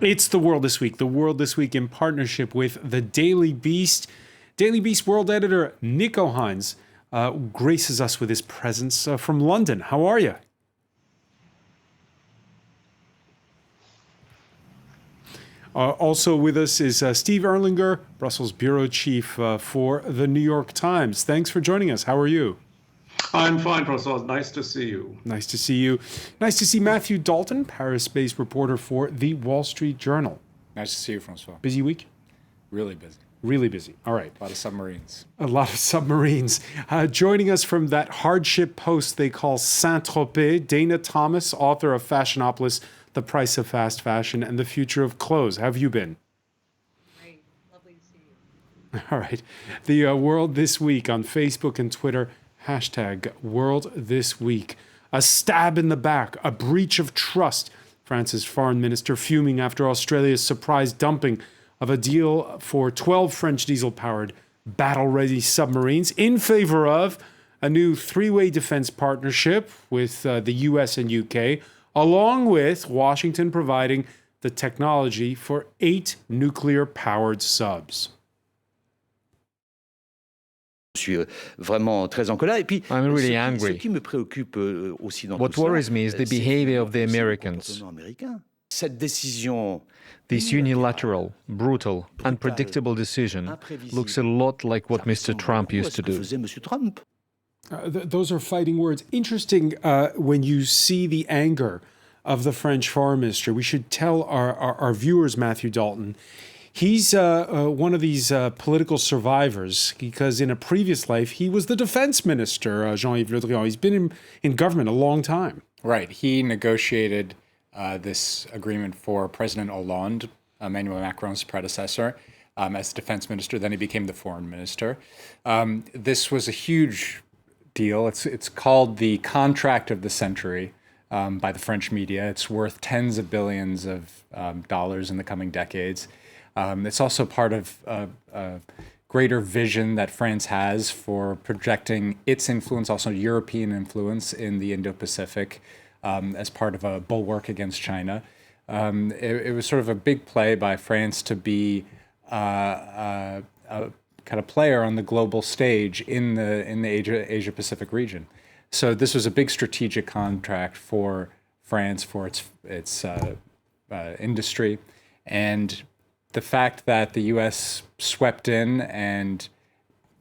It's The World This Week. The World This Week in partnership with The Daily Beast. Daily Beast world editor Nico Hines graces us with his presence from London. How are you? Also with us is Steve Erlanger, Brussels bureau chief for The New York Times. Thanks for joining us. How are you? I'm fine, Francois. Nice to see you. Nice to see you. Nice to see Matthew Dalton, Paris-based reporter for The Wall Street Journal. Nice to see you, Francois. Busy week? Really busy. Really busy. All right. A lot of submarines. A lot of submarines. Joining us from that hardship post they call Saint-Tropez, Dana Thomas, author of Fashionopolis, The Price of Fast Fashion and the Future of Clothes. How have you been? Great. Lovely to see you. All right. The World This Week on Facebook and Twitter. Hashtag World This Week. A stab in the back, a breach of trust. France's foreign minister fuming after Australia's surprise dumping of a deal for 12 French diesel-powered battle-ready submarines in favor of a new three-way defense partnership with the US and UK, along with Washington providing the technology for 8 nuclear-powered subs. I'm really angry. What worries me is the behavior of the Americans. This unilateral, brutal, unpredictable decision looks a lot like what Mr. Trump used to do. Those are fighting words. Interesting when you see the anger of the French foreign minister. We should tell our viewers, Matthew Dalton, he's one of these political survivors because in a previous life, he was the defense minister, Jean-Yves Le Drian. He's been in government a long time. Right. He negotiated this agreement for President Hollande, Emmanuel Macron's predecessor, as defense minister. Then he became the foreign minister. This was a huge deal. It's called the contract of the century by the French media. It's worth tens of billions of dollars in the coming decades. It's also part of a greater vision that France has for projecting its influence, also European influence in the Indo-Pacific as part of a bulwark against China. It was sort of a big play by France to be a kind of player on the global stage in the Asia-Pacific region. So this was a big strategic contract for France, for its industry, and the fact that the U.S. swept in and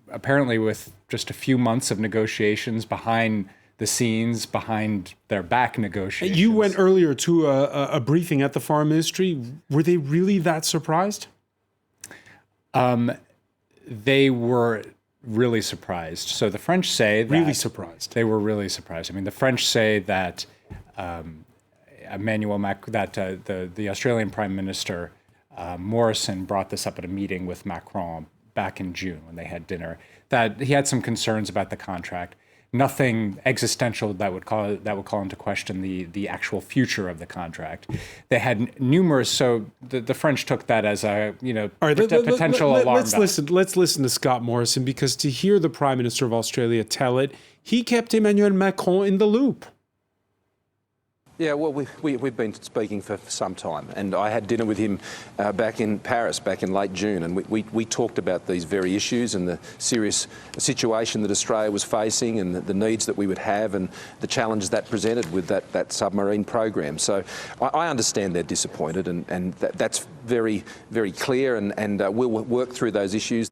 apparently with just a few months of negotiations behind the scenes, behind their back negotiations. You went earlier to a briefing at the foreign ministry. Were they really that surprised? They were really surprised. So the French say that... Really surprised. They were really surprised. I mean, the French say that Emmanuel Macron, that the Australian Prime Minister Morrison brought this up at a meeting with Macron back in June when they had dinner, that he had some concerns about the contract. Nothing existential that would call into question the actual future of the contract. They had numerous, so the French took that as a potential alarm bell. Let's listen to Scott Morrison, because to hear the Prime Minister of Australia tell it, he kept Emmanuel Macron in the loop. Yeah, well, we've been speaking for some time, and I had dinner with him back in Paris back in late June, and we talked about these very issues and the serious situation that Australia was facing and the needs that we would have and the challenges that presented with that submarine program. So I understand they're disappointed, and that's very, very clear, and we'll work through those issues.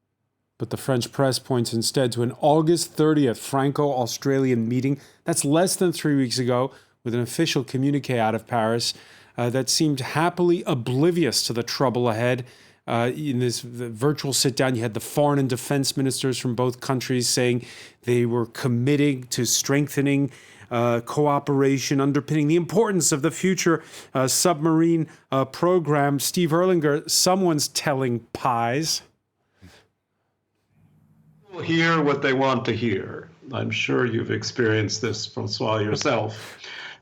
But the French press points instead to an August 30th Franco-Australian meeting. That's less than 3 weeks ago, with an official communique out of Paris that seemed happily oblivious to the trouble ahead. In this virtual sit-down, you had the foreign and defense ministers from both countries saying they were committing to strengthening cooperation, underpinning the importance of the future submarine program. Steve Erlanger, someone's telling pies. People hear what they want to hear. I'm sure you've experienced this, Francois, yourself.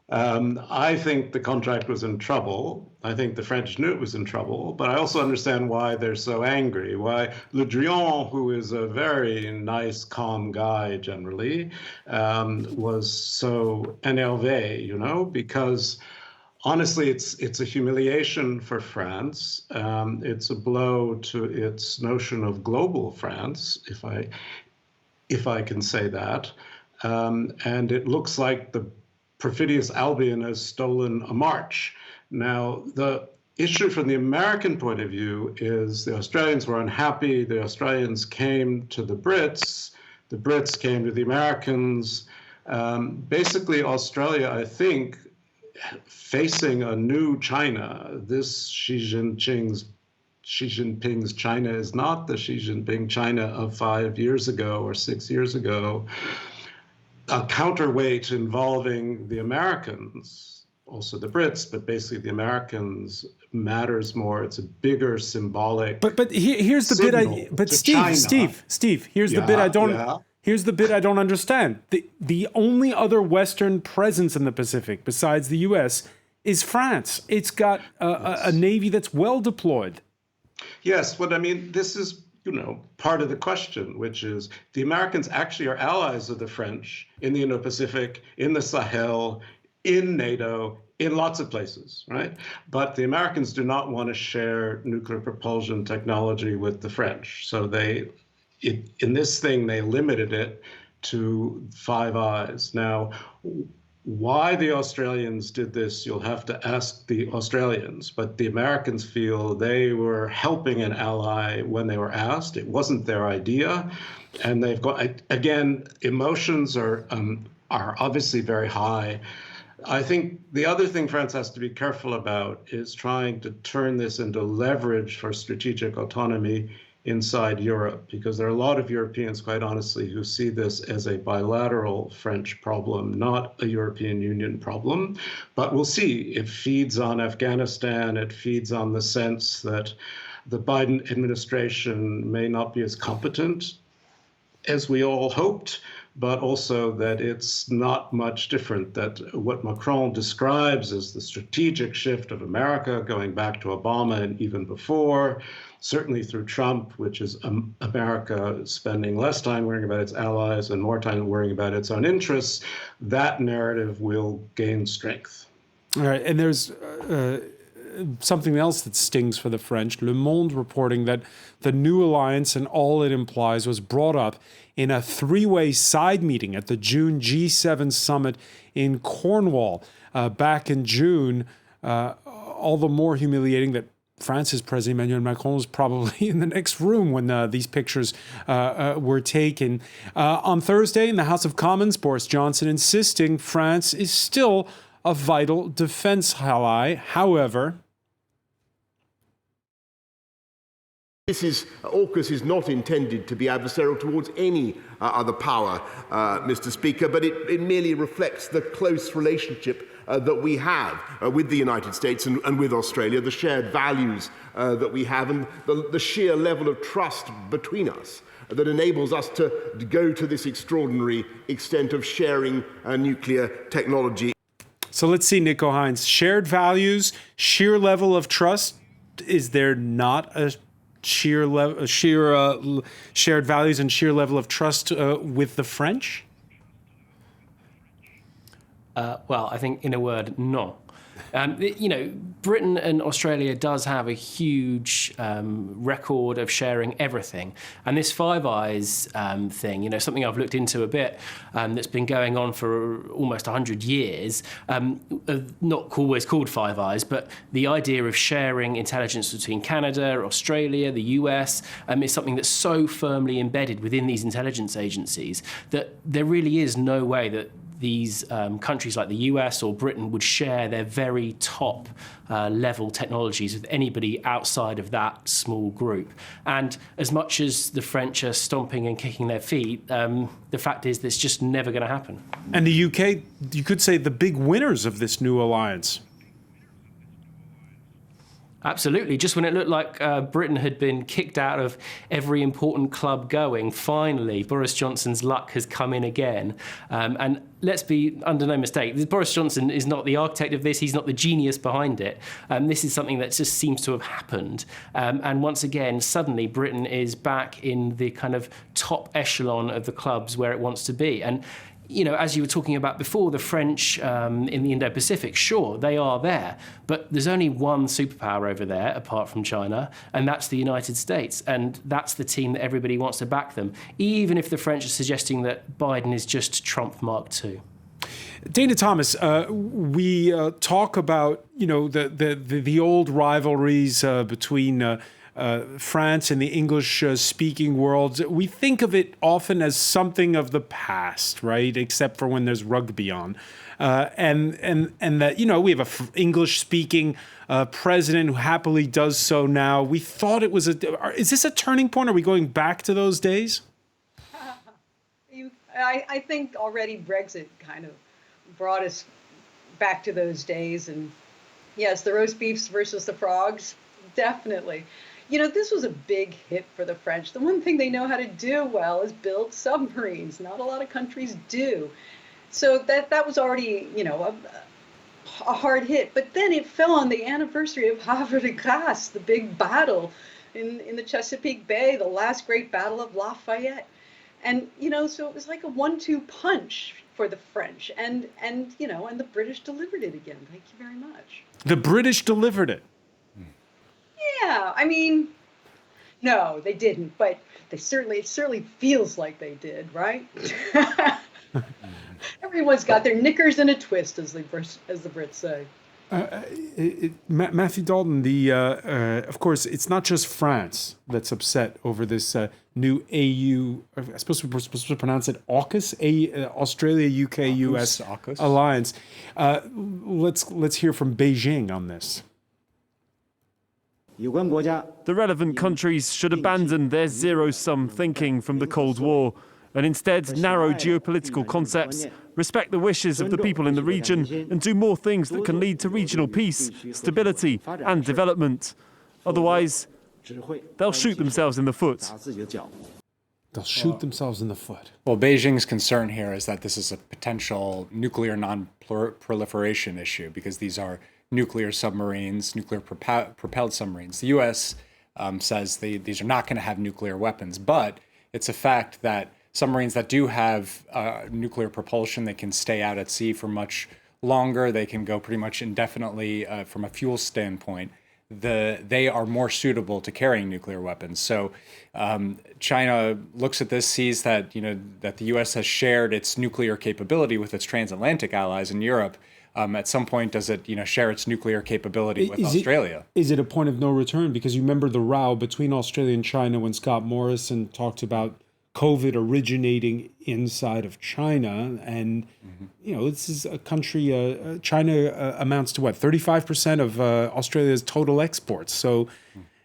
I think the contract was in trouble. I think the French knew it was in trouble, but I also understand why they're so angry, why Le Drian, who is a very nice, calm guy generally, was so énervé, because honestly, it's a humiliation for France. It's a blow to its notion of global France, if I can say that. And it looks like the perfidious Albion has stolen a march. Now, the issue from the American point of view is the Australians were unhappy. The Australians came to the Brits came to the Americans. Basically, Australia, I think, facing a new China. This Xi Jinping's China is not the Xi Jinping China of 5 years ago or 6 years ago. A counterweight involving the Americans, also the Brits, but basically the Americans matters more. It's a bigger symbolic. But here's the bit But Steve, here's the bit I don't. Yeah. Here's the bit I don't understand. The only other Western presence in the Pacific besides the U.S. is France. It's got a navy that's well deployed. Yes, but I mean, this is, part of the question, which is the Americans actually are allies of the French in the Indo-Pacific, in the Sahel, in NATO, in lots of places, right? But the Americans do not want to share nuclear propulsion technology with the French. So in this thing, they limited it to Five Eyes. Now, why the Australians did this, you'll have to ask the Australians, but the Americans feel they were helping an ally when they were asked. It wasn't their idea. And they've got, again, emotions are obviously very high. I think the other thing France has to be careful about is trying to turn this into leverage for strategic autonomy inside Europe, because there are a lot of Europeans, quite honestly, who see this as a bilateral French problem, not a European Union problem. But we'll see. It feeds on Afghanistan. It feeds on the sense that the Biden administration may not be as competent as we all hoped, but also that it's not much different, that what Macron describes as the strategic shift of America going back to Obama and even before, certainly through Trump, which is America spending less time worrying about its allies and more time worrying about its own interests, that narrative will gain strength. All right, and there's something else that stings for the French. Le Monde reporting that the new alliance and all it implies was brought up in a three-way side meeting at the June G7 summit in Cornwall back in June. All the more humiliating that France's President Emmanuel Macron was probably in the next room when these pictures were taken. On Thursday in the House of Commons, Boris Johnson insisting France is still a vital defense ally. However, AUKUS is not intended to be adversarial towards any other power, Mr. Speaker, but it merely reflects the close relationship that we have with the United States and with Australia, the shared values that we have, and the sheer level of trust between us that enables us to go to this extraordinary extent of sharing nuclear technology. So let's see, Nico Hines, shared values, sheer level of trust. Is there not a shared values and sheer level of trust with the French? Well, I think in a word, no. Britain and Australia does have a huge record of sharing everything. And this Five Eyes thing, something I've looked into a bit, that's been going on for almost 100 years, not always called Five Eyes, but the idea of sharing intelligence between Canada, Australia, the US, is something that's so firmly embedded within these intelligence agencies that there really is no way that these countries like the US or Britain would share their very top level technologies with anybody outside of that small group. And as much as the French are stomping and kicking their feet, the fact is that's just never going to happen. And the UK, you could say, the big winners of this new alliance. Absolutely. Just when it looked like Britain had been kicked out of every important club going, finally, Boris Johnson's luck has come in again. And let's be under no mistake, Boris Johnson is not the architect of this. He's not the genius behind it. This is something that just seems to have happened. And once again, suddenly Britain is back in the kind of top echelon of the clubs where it wants to be. And as you were talking about before, the French in the Indo-Pacific, sure, they are there. But there's only one superpower over there, apart from China, and that's the United States. And that's the team that everybody wants to back them, even if the French are suggesting that Biden is just Trump Mark II. Dana Thomas, we talk about, the old rivalries between France and the English-speaking world. We think of it often as something of the past, right? Except for when there's rugby on, and that we have a English-speaking president who happily does so now. We thought it was is this a turning point? Are we going back to those days? I think already Brexit kind of brought us back to those days, and yes, the roast beefs versus the frogs, definitely. This was a big hit for the French. The one thing they know how to do well is build submarines. Not a lot of countries do. So that was already, a hard hit. But then it fell on the anniversary of Havre de Grace, the big battle in the Chesapeake Bay, the last great battle of Lafayette. And, so it was like a 1-2 punch for the French. And the British delivered it again. Thank you very much. The British delivered it. Yeah, I mean, no, they didn't, but it certainly feels like they did, right? Everyone's got their knickers in a twist, as the Brits say. Matthew Dalton, of course, it's not just France that's upset over this new I suppose we're supposed to pronounce it AUKUS, Australia, UK, US AUKUS. alliance. Let's hear from Beijing on this. The relevant countries should abandon their zero-sum thinking from the Cold War and instead narrow geopolitical concepts, respect the wishes of the people in the region, and do more things that can lead to regional peace, stability, and development. Otherwise, they'll shoot themselves in the foot. They'll shoot themselves in the foot. Well, Beijing's concern here is that this is a potential nuclear non-proliferation issue because these are nuclear submarines, nuclear-propelled submarines. The U.S. Says these are not going to have nuclear weapons, but it's a fact that submarines that do have nuclear propulsion, they can stay out at sea for much longer. They can go pretty much indefinitely from a fuel standpoint. They are more suitable to carrying nuclear weapons. So China looks at this, sees that that the U.S. has shared its nuclear capability with its transatlantic allies in Europe. At some point, does it share its nuclear capability with Australia? Is it a point of no return? Because you remember the row between Australia and China when Scott Morrison talked about COVID originating inside of China, and this is a country. China amounts to what, 35% of Australia's total exports. So,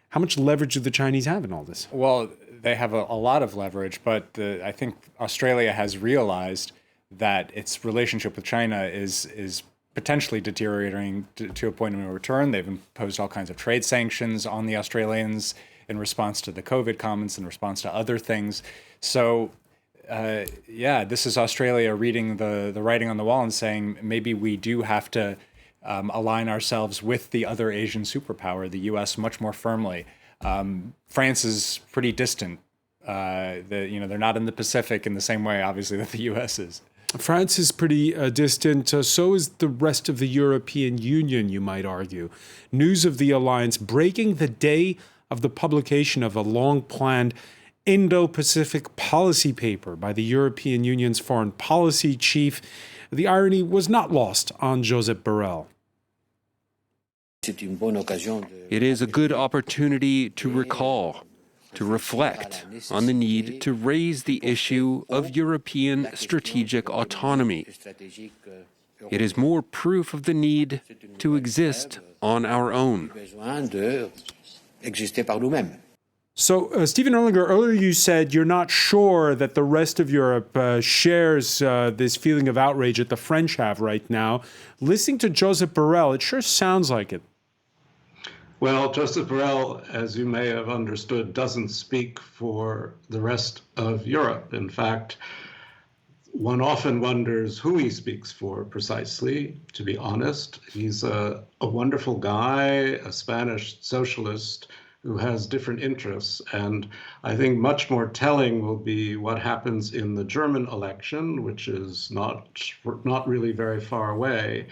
how much leverage do the Chinese have in all this? Well, they have a lot of leverage, but I think Australia has realized that its relationship with China is potentially deteriorating to a point of no return. They've imposed all kinds of trade sanctions on the Australians in response to the COVID comments, in response to other things. So, this is Australia reading the writing on the wall and saying maybe we do have to align ourselves with the other Asian superpower, the U.S., much more firmly. France is pretty distant. They're not in the Pacific in the same way, obviously, that the U.S. is. France is pretty distant. So is the rest of the European Union, you might argue. News of the alliance breaking the day of the publication of a long-planned Indo-Pacific policy paper by the European Union's foreign policy chief. The irony was not lost on Josep Borrell. It is a good opportunity to recall, to reflect on the need to raise the issue of European strategic autonomy. It is more proof of the need to exist on our own. So, Stephen Erlanger, earlier you said you're not sure that the rest of Europe shares this feeling of outrage that the French have right now. Listening to Josep Borrell, it sure sounds like it. Well, Josep Borrell, as you may have understood, doesn't speak for the rest of Europe. In fact, one often wonders who he speaks for precisely, to be honest. He's a wonderful guy, a Spanish socialist who has different interests. And I think much more telling will be what happens in the German election, which is not really very far away,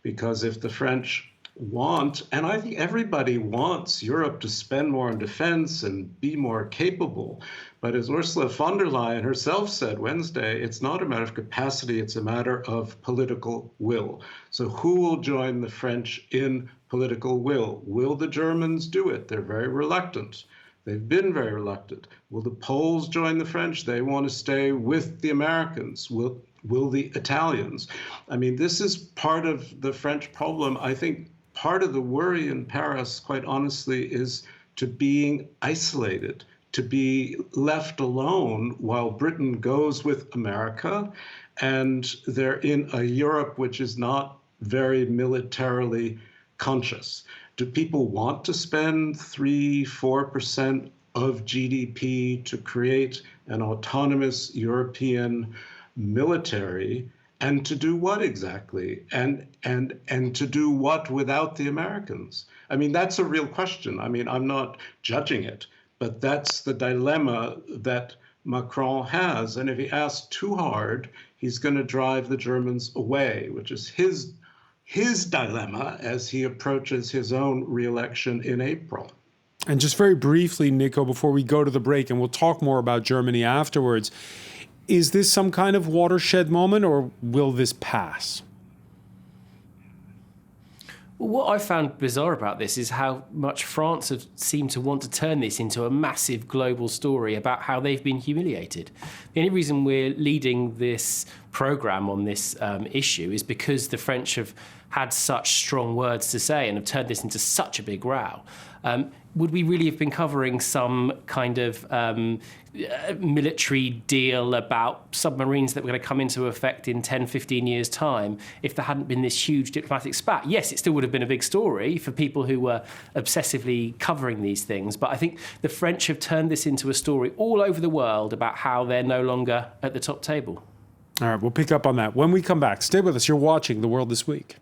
because if the French want, and I think everybody wants Europe to spend more on defense and be more capable. But as Ursula von der Leyen herself said Wednesday, it's not a matter of capacity, it's a matter of political will. So who will join the French in political will? Will the Germans do it? They're very reluctant. They've been very reluctant. Will the Poles join the French? They want to stay with the Americans. Will the Italians? I mean, this is part of the French problem. I think part of the worry in Paris, quite honestly, is to being isolated, to be left alone while Britain goes with America, and they're in a Europe which is not very militarily conscious. Do people want to spend 3-4% of GDP to create an autonomous European military? And to do what exactly? And to do what without the Americans? I mean, that's a real question. I mean, I'm not judging it, but that's the dilemma that Macron has. And if he asks too hard, he's going to drive the Germans away, which is his dilemma as he approaches his own re-election in April. And just very briefly, Nico, before we go to the break, and we'll talk more about Germany afterwards, is this some kind of watershed moment, or will this pass? What I found bizarre about this is how much France have seemed to want to turn this into a massive global story about how they've been humiliated. The only reason we're leading this programme on this issue is because the French have had such strong words to say and have turned this into such a big row. Would we really have been covering some kind of military deal about submarines that were going to come into effect in 10, 15 years' time if there hadn't been this huge diplomatic spat? Yes, it still would have been a big story for people who were obsessively covering these things. But I think the French have turned this into a story all over the world about how they're no longer at the top table. All right, we'll pick up on that when we come back. Stay with us. You're watching The World This Week.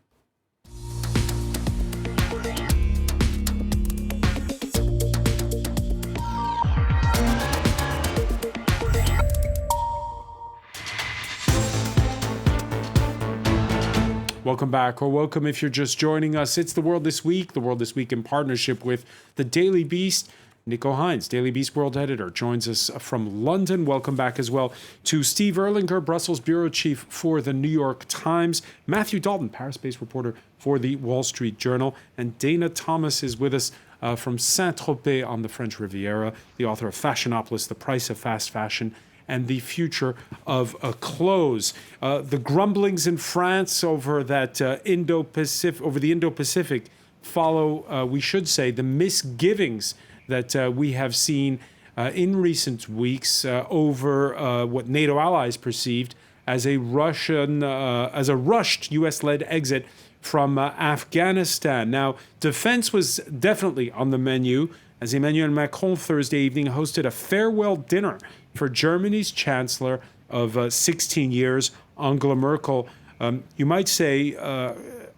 Welcome back, or welcome if you're just joining us. It's The World This Week in partnership with The Daily Beast. Nico Hines, Daily Beast World Editor, joins us from London. Welcome back as well to Steve Erlinger, Brussels Bureau Chief for The New York Times, Matthew Dalton, Paris-based reporter for The Wall Street Journal, and Dana Thomas is with us from Saint-Tropez on the French Riviera, the author of Fashionopolis, The Price of Fast Fashion, and the Future of Clothes. The grumblings in France over that over the Indo-Pacific follow, we should say, the misgivings that we have seen in recent weeks over what NATO allies perceived as a rushed U.S.-led exit from Afghanistan. Now, defense was definitely on the menu as Emmanuel Macron Thursday evening hosted a farewell dinner for Germany's Chancellor of 16 years, Angela Merkel. You might say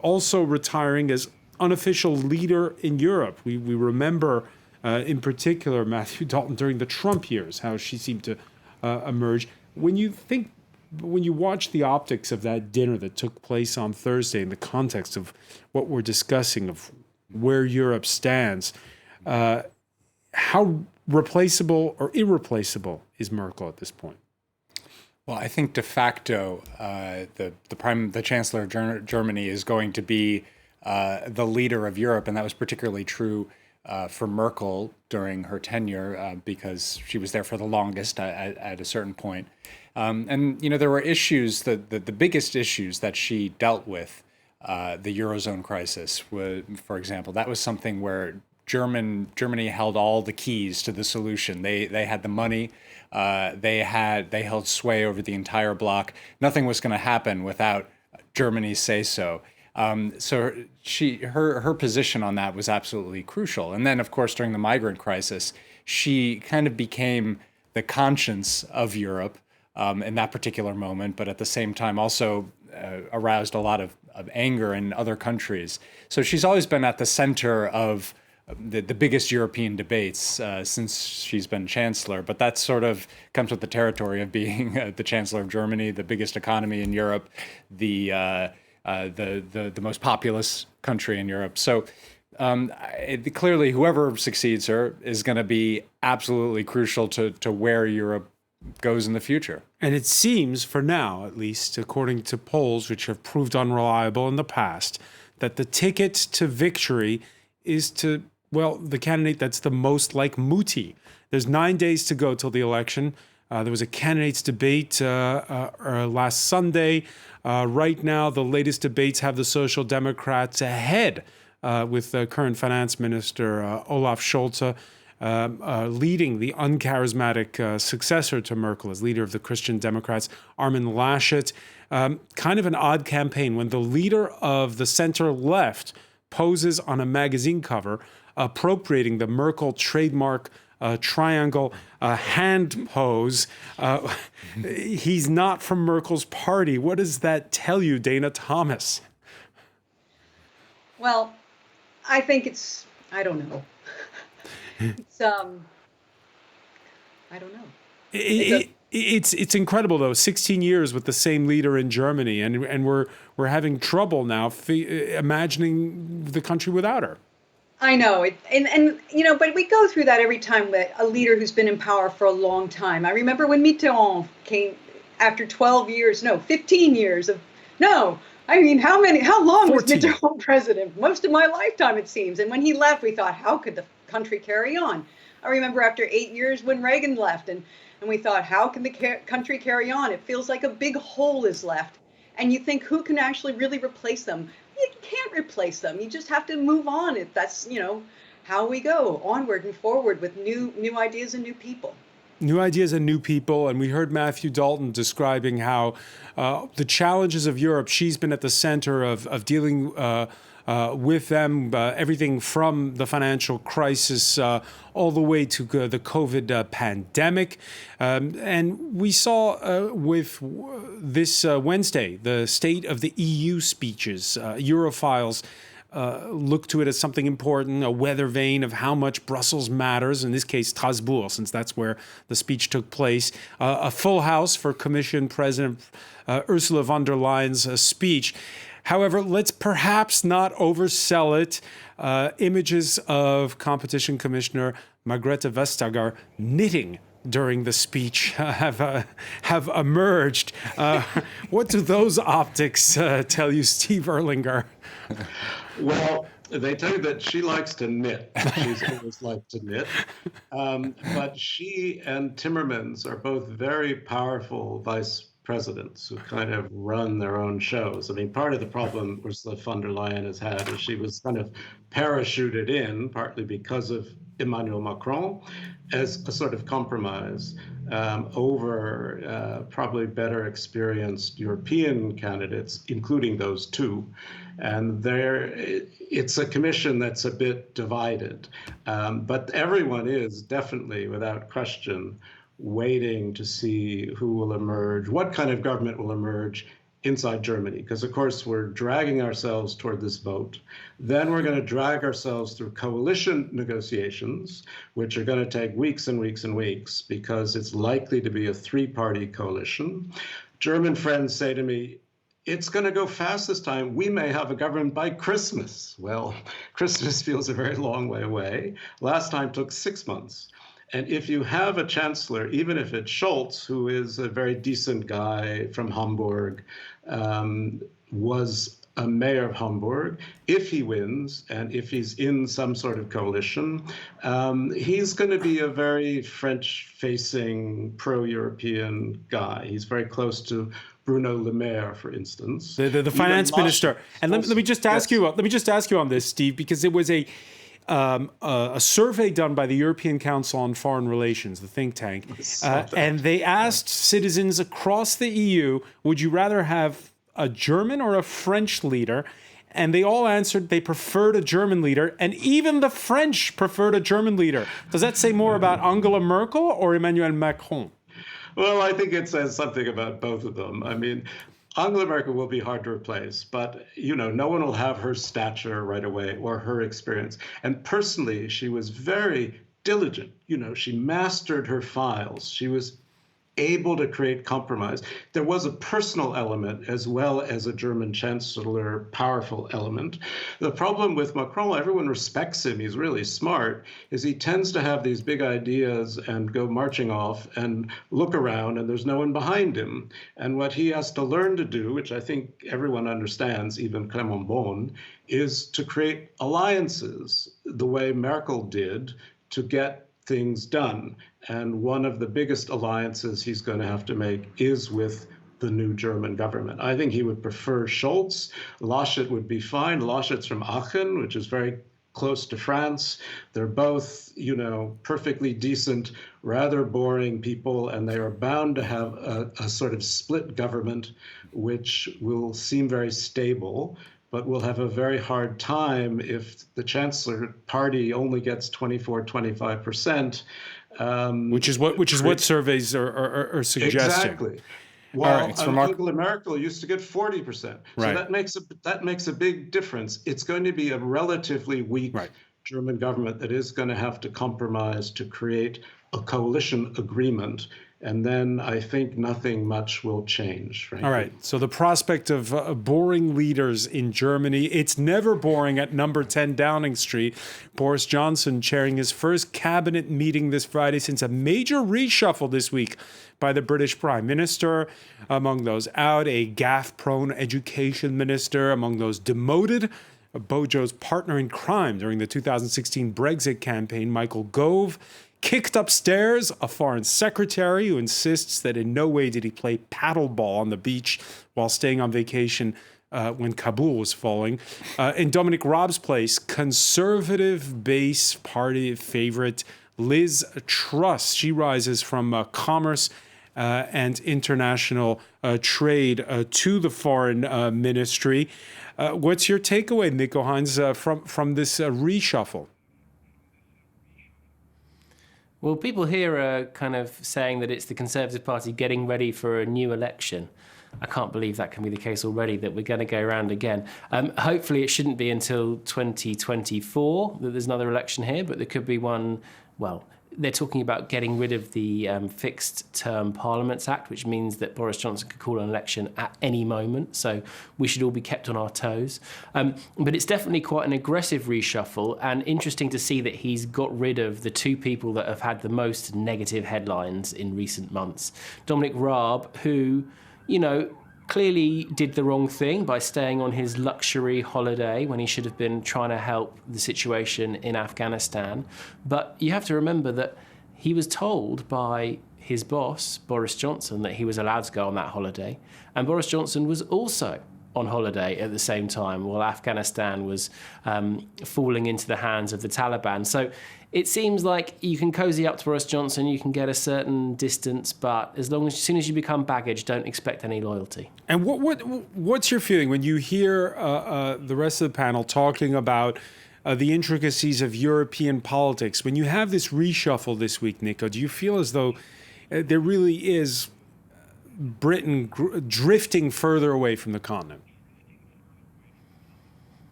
also retiring as unofficial leader in Europe. We remember in particular, Matthew Dalton, during the Trump years, how she seemed to emerge. When you watch the optics of that dinner that took place on Thursday in the context of what we're discussing, of where Europe stands, how replaceable or irreplaceable is Merkel at this point? Well, I think de facto, the Chancellor of Germany is going to be the leader of Europe, and that was particularly true for Merkel during her tenure because she was there for the longest at a certain point. And there were issues, the biggest issues that she dealt with, the Eurozone crisis, for example. That was something where Germany held all the keys to the solution. They had the money. They held sway over the entire bloc. Nothing was going to happen without Germany's say-so. So her position on that was absolutely crucial. And then, of course, during the migrant crisis, she kind of became the conscience of Europe in that particular moment, but at the same time also aroused a lot of anger in other countries. So she's always been at the center of the biggest European debates since she's been chancellor. But that sort of comes with the territory of being the chancellor of Germany, the biggest economy in Europe, the most populous country in Europe. So clearly, whoever succeeds her is going to be absolutely crucial to where Europe goes in the future. And it seems, for now at least, according to polls which have proved unreliable in the past, that the ticket to victory is to, well, the candidate that's the most like Muti. There's 9 days to go till the election. There was a candidates debate last Sunday. Right now, the latest debates have the Social Democrats ahead with current finance minister Olaf Scholz leading the uncharismatic successor to Merkel as leader of the Christian Democrats, Armin Laschet. Kind of an odd campaign when the leader of the center left poses on a magazine cover appropriating the Merkel trademark triangle hand pose. He's not from Merkel's party. What does that tell you, Dana Thomas? Well, I think I don't know. I don't know. It's incredible though. 16 years with the same leader in Germany, and we're having trouble now imagining the country without her. I know it, and but we go through that every time with a leader who's been in power for a long time. I remember when Mitterrand came after 15 years of no. I mean, how long 14. Was Mitterrand president? Most of my lifetime, it seems. And when he left, we thought, how could the country carry on? I remember after 8 years when Reagan left, and we thought, how can the country carry on? It feels like a big hole is left. And you think, who can actually really replace them? You can't replace them. You just have to move on. That's, how we go onward and forward with new ideas and new people. New ideas and new people. And we heard Matthew Dalton describing how the challenges of Europe, she's been at the center of dealing with them, everything from the financial crisis all the way to the COVID pandemic. And we saw with this Wednesday, the State of the EU speeches, Europhiles look to it as something important, a weather vane of how much Brussels matters, in this case Strasbourg, since that's where the speech took place. A full house for Commission President Ursula von der Leyen's speech. However, let's perhaps not oversell it. Images of Competition Commissioner Margrethe Vestager knitting during the speech have emerged. What do those optics tell you, Steve Erlinger? Well, they tell you that she likes to knit. She's always liked to knit. But she and Timmermans are both very powerful vice presidents who kind of run their own shows. I mean, part of the problem Ursula von der Leyen has had is she was kind of parachuted in, partly because of Emmanuel Macron, as a sort of compromise over probably better experienced European candidates, including those two. And it's a commission that's a bit divided. But everyone is definitely, without question, waiting to see who will emerge, what kind of government will emerge inside Germany. Because, of course, we're dragging ourselves toward this vote. Then we're going to drag ourselves through coalition negotiations, which are going to take weeks and weeks and weeks, because it's likely to be a three-party coalition. German friends say to me, it's going to go fast this time. We may have a government by Christmas. Well, Christmas feels a very long way away. Last time took 6 months. And if you have a chancellor, even if it's Scholz, who is a very decent guy from Hamburg, was a mayor of Hamburg, if he wins and if he's in some sort of coalition, he's going to be a very French-facing, pro-European guy. He's very close to Bruno Le Maire, for instance, the finance minister. And let me just ask you. Let me just ask you on this, Steve, because it was a survey done by the European Council on Foreign Relations, the think tank, and they asked citizens across the EU, would you rather have a German or a French leader? And they all answered they preferred a German leader, and even the French preferred a German leader. Does that say more about Angela Merkel or Emmanuel Macron? Well, I think it says something about both of them. I mean, Angela Merkel will be hard to replace, but no one will have her stature right away or her experience. And personally, she was very diligent. She mastered her files. She was able to create compromise. There was a personal element as well as a German chancellor powerful element. The problem with Macron, everyone respects him, he's really smart, is he tends to have these big ideas and go marching off and look around and there's no one behind him. And what he has to learn to do, which I think everyone understands, even Clément Beaune, is to create alliances the way Merkel did to get things done. And one of the biggest alliances he's going to have to make is with the new German government. I think he would prefer Scholz. Laschet would be fine. Laschet's from Aachen, which is very close to France. They're both, perfectly decent, rather boring people, and they are bound to have a sort of split government, which will seem very stable, but we'll have a very hard time if the Chancellor Party only gets 25%. Which is what surveys are suggesting. Exactly. Well, right, Angela Merkel used to get 40%. Right. So that makes a big difference. It's going to be a relatively weak German government that is going to have to compromise to create a coalition agreement. And then I think nothing much will change. Frankly. All right. So the prospect of boring leaders in Germany, it's never boring at number 10 Downing Street. Boris Johnson chairing his first cabinet meeting this Friday since a major reshuffle this week by the British Prime Minister. Among those out, a gaffe-prone education minister. Among those demoted, Bojo's partner in crime during the 2016 Brexit campaign, Michael Gove. Kicked upstairs, a foreign secretary who insists that in no way did he play paddleball on the beach while staying on vacation when Kabul was falling. In Dominic Raab's place, conservative base party favorite Liz Truss. She rises from commerce and international trade to the foreign ministry. What's your takeaway, Nico Hines, from this reshuffle? Well, people here are kind of saying that it's the Conservative Party getting ready for a new election. I can't believe that can be the case already, that we're going to go around again. Hopefully it shouldn't be until 2024 that there's another election here, but there could be one, well, they're talking about getting rid of the Fixed Term Parliaments Act, which means that Boris Johnson could call an election at any moment. So we should all be kept on our toes. But it's definitely quite an aggressive reshuffle, and interesting to see that he's got rid of the two people that have had the most negative headlines in recent months. Dominic Raab, who, clearly did the wrong thing by staying on his luxury holiday when he should have been trying to help the situation in Afghanistan. But you have to remember that he was told by his boss, Boris Johnson, that he was allowed to go on that holiday. And Boris Johnson was also on holiday at the same time while Afghanistan was falling into the hands of the Taliban. So it seems like you can cozy up to Boris Johnson, you can get a certain distance, but as soon as you become baggage, don't expect any loyalty. And what's your feeling when you hear the rest of the panel talking about the intricacies of European politics? When you have this reshuffle this week, Nico, do you feel as though there really is Britain drifting further away from the continent?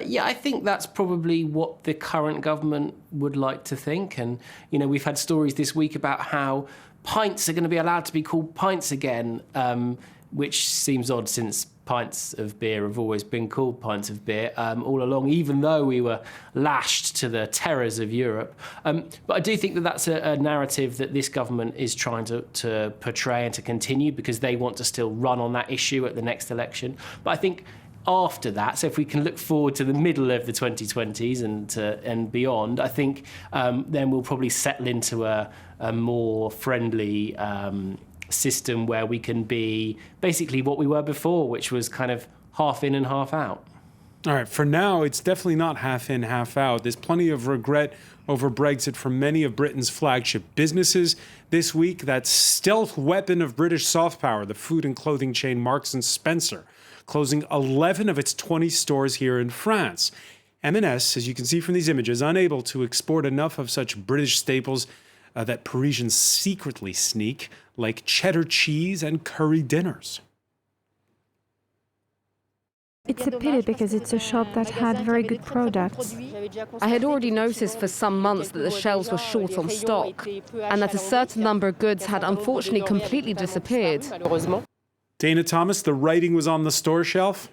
Yeah, I think that's probably what the current government would like to think. And, we've had stories this week about how pints are going to be allowed to be called pints again, which seems odd since pints of beer have always been called pints of beer all along, even though we were lashed to the terrors of Europe. But I do think that that's a narrative that this government is trying to portray and to continue because they want to still run on that issue at the next election. But I think after that, so if we can look forward to the middle of the 2020s and beyond, I think then we'll probably settle into a more friendly system where we can be basically what we were before, which was kind of half in and half out. All right, for now, it's definitely not half in, half out. There's plenty of regret over Brexit from many of Britain's flagship businesses. This week, that stealth weapon of British soft power, the food and clothing chain Marks&Spencer, closing 11 of its 20 stores here in France. M&S, as you can see from these images, unable to export enough of such British staples that Parisians secretly sneak, like cheddar cheese and curry dinners. It's a pity because it's a shop that had very good products. I had already noticed for some months that the shelves were short on stock and that a certain number of goods had unfortunately completely disappeared. Dana Thomas, the writing was on the store shelf?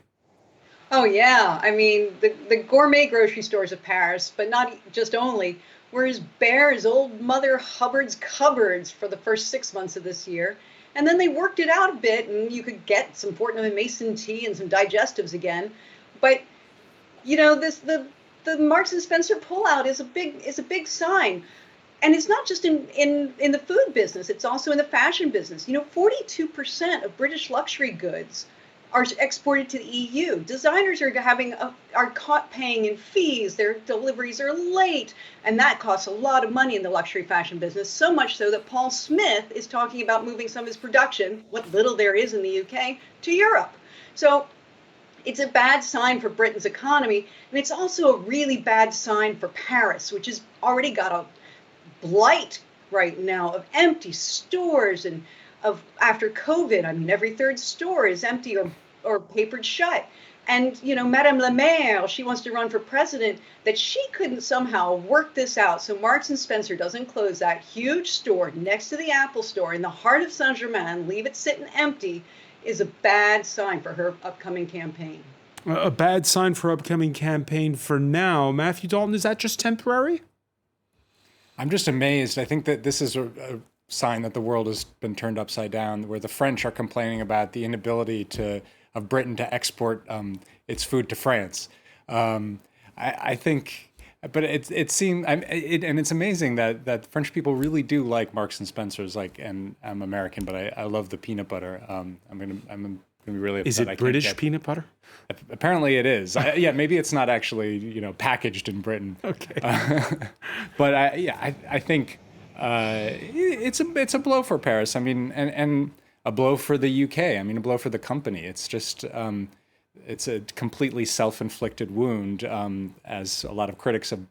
Oh, yeah. I mean, the gourmet grocery stores of Paris, but not just only, were as bare as old Mother Hubbard's cupboards for the first 6 months of this year. And then they worked it out a bit, and you could get some Fortnum & Mason tea and some digestives again. But, you know, the Marks&Spencer pullout is a big sign. And it's not just in the food business, it's also in the fashion business. You know, 42% of British luxury goods are exported to the EU. Designers are caught paying in fees, their deliveries are late, and that costs a lot of money in the luxury fashion business, so much so that Paul Smith is talking about moving some of his production, what little there is in the UK, to Europe. So it's a bad sign for Britain's economy, and it's also a really bad sign for Paris, which has already got a blight right now of empty stores and of after COVID. I mean, every third store is empty or papered shut. And, you know, Madame Le Maire, she wants to run for president, that she couldn't somehow work this out so Marks&Spencer doesn't close that huge store next to the Apple store in the heart of Saint-Germain, leave it sitting empty, is a bad sign for her upcoming campaign. A bad sign for upcoming campaign for now. Matthew Dalton, is that just temporary? I'm just amazed. I think that this is a sign that the world has been turned upside down, where the French are complaining about the inability of Britain to export its food to France. I think, but it seems, and it's amazing that French people really do like Marks and Spencer's. And I'm American, but I love the peanut butter. I'm gonna be really upset. Is it British peanut butter? Apparently it is. Yeah, maybe it's not actually packaged in Britain. Okay. But I think it's a blow for Paris. I mean, and a blow for the UK. I mean, a blow for the company. It's just it's a completely self-inflicted wound, as a lot of critics of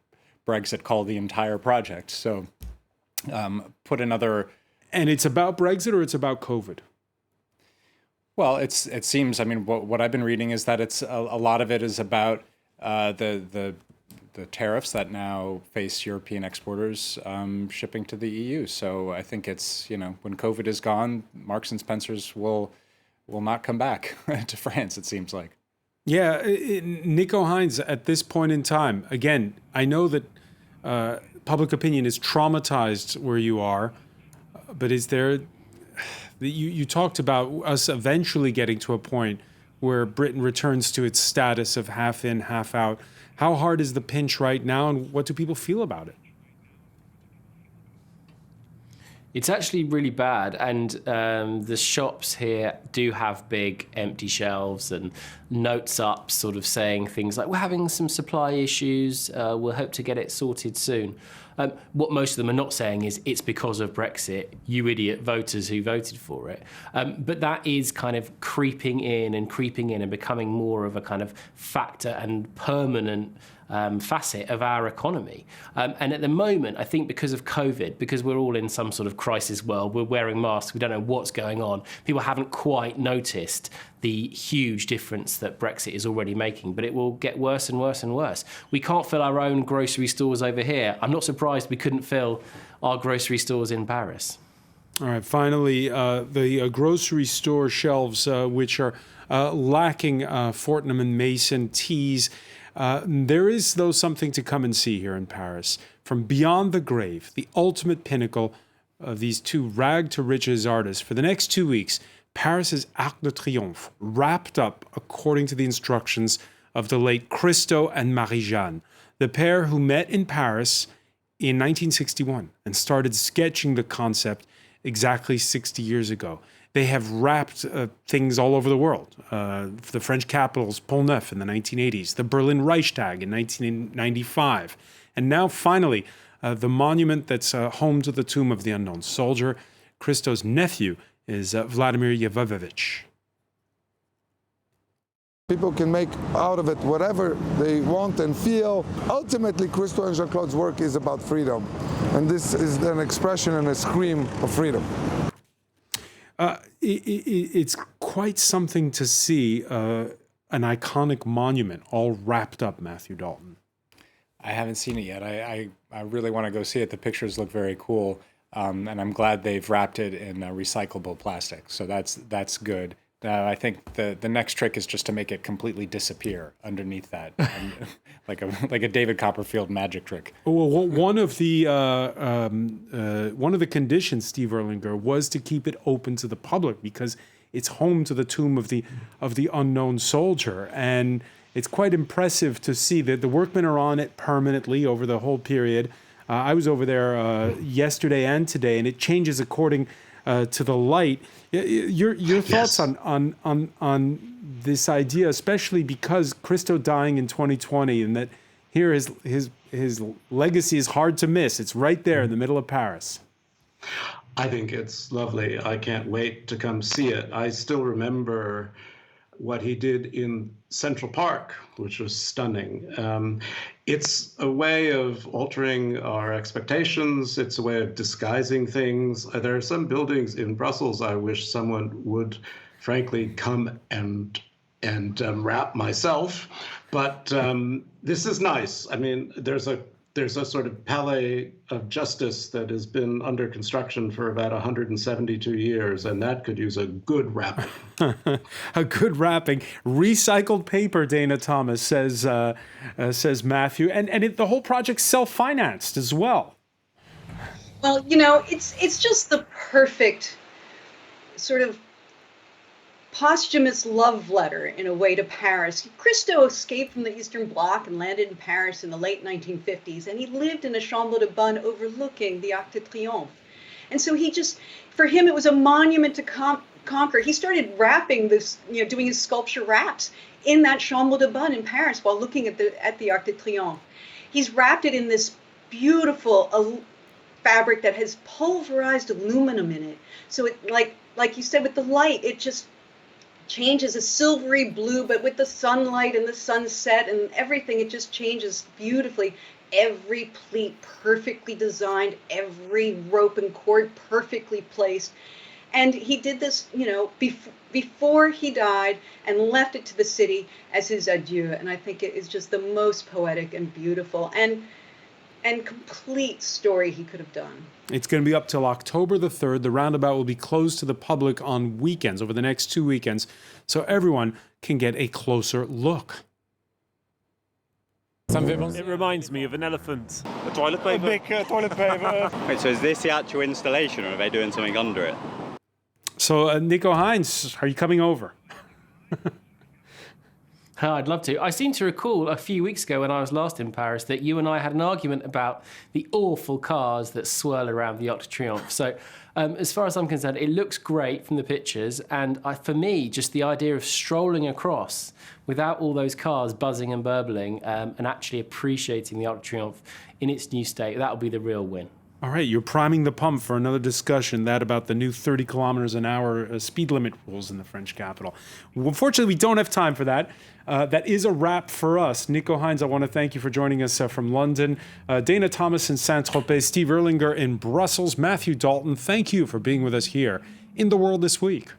Brexit call the entire project. So put another. And it's about Brexit or it's about COVID? Well, it seems. I mean, what I've been reading is that it's a lot of it is about the tariffs that now face European exporters shipping to the EU. So I think it's, when COVID is gone, Marks and Spencer's will not come back to France, it seems like. Yeah, Nico Hines, at this point in time, again, I know that public opinion is traumatized where you are, but is there... You talked about us eventually getting to a point where Britain returns to its status of half in, half out. How hard is the pinch right now, and what do people feel about it? It's actually really bad, and the shops here do have big empty shelves and notes up sort of saying things like, we're having some supply issues, we'll hope to get it sorted soon. What most of them are not saying is it's because of Brexit, you idiot voters who voted for it. But that is kind of creeping in and becoming more of a kind of factor and permanent facet of our economy. And at the moment, I think because of COVID, because we're all in some sort of crisis world, we're wearing masks, we don't know what's going on, people haven't quite noticed the huge difference that Brexit is already making, but it will get worse and worse and worse. We can't fill our own grocery stores over here. I'm not surprised we couldn't fill our grocery stores in Paris. All right, finally, the grocery store shelves, which are lacking Fortnum & Mason teas. There is, though, something to come and see here in Paris. From beyond the grave, the ultimate pinnacle of these two rag-to-riches artists, for the next 2 weeks, Paris's Arc de Triomphe, wrapped up according to the instructions of the late Christo and Marie-Jeanne, the pair who met in Paris in 1961 and started sketching the concept exactly 60 years ago. They have wrapped things all over the world. The French capital's Pont Neuf in the 1980s, the Berlin Reichstag in 1995, and now finally the monument that's home to the tomb of the unknown soldier. Christo's nephew is Vladimir Yevovovich. People can make out of it whatever they want and feel. Ultimately, Christo and Jean-Claude's work is about freedom. And this is an expression and a scream of freedom. It's quite something to see an iconic monument all wrapped up, Matthew Dalton? I haven't seen it yet. I really want to go see it. The pictures look very cool, and I'm glad they've wrapped it in recyclable plastic. So that's good. I think the next trick is just to make it completely disappear underneath that, like a David Copperfield magic trick. Well, one of the conditions, Steve Erlanger, was to keep it open to the public because it's home to the tomb of the unknown soldier, and it's quite impressive to see that the workmen are on it permanently over the whole period. I was over there yesterday and today, and it changes according to the light. Your thoughts on this idea, especially because Christo dying in 2020, and that here his legacy is hard to miss. It's right there in the middle of Paris. I think it's lovely. I can't wait to come see it. I still remember what he did in Central Park, which was stunning. It's a way of altering our expectations. It's a way of disguising things. There are some buildings in Brussels I wish someone would, frankly, come and wrap myself. But this is nice. I mean, there's a sort of palais of justice that has been under construction for about 172 years, and that could use a good wrapping. A good wrapping. Recycled paper, Dana Thomas says Matthew. And the whole project's self-financed as well. Well, it's just the perfect sort of posthumous love letter, in a way, to Paris. Christo escaped from the Eastern Bloc and landed in Paris in the late 1950s, and he lived in a chambre de bonne overlooking the Arc de Triomphe. And so for him, it was a monument to conquer. He started wrapping this, doing his sculpture wraps in that chambre de bonne in Paris while looking at the Arc de Triomphe. He's wrapped it in this beautiful fabric that has pulverized aluminum in it. So it, like you said, with the light, it just changes a silvery blue, but with the sunlight and the sunset and everything, it just changes beautifully. Every pleat perfectly designed, every rope and cord perfectly placed. And he did this, before he died, and left it to the city as his adieu. And I think it is just the most poetic and beautiful and complete story he could have done. It's going to be up till October the 3rd. The roundabout will be closed to the public on weekends, over the next 2 weekends, so everyone can get a closer look. It reminds me of an elephant. A toilet paper? A big toilet paper. Wait, so is this the actual installation, or are they doing something under it? So, Nico Heinz, are you coming over? I'd love to. I seem to recall a few weeks ago when I was last in Paris that you and I had an argument about the awful cars that swirl around the Arc de Triomphe. So as far as I'm concerned, it looks great from the pictures. And for me, just the idea of strolling across without all those cars buzzing and burbling and actually appreciating the Arc de Triomphe in its new state, that will be the real win. All right, you're priming the pump for another discussion, that about the new 30 kilometers an hour speed limit rules in the French capital. Unfortunately, we don't have time for that. That is a wrap for us. Nico Heinz, I want to thank you for joining us from London. Dana Thomas in Saint-Tropez, Steve Erlanger in Brussels, Matthew Dalton, thank you for being with us here in The World This Week.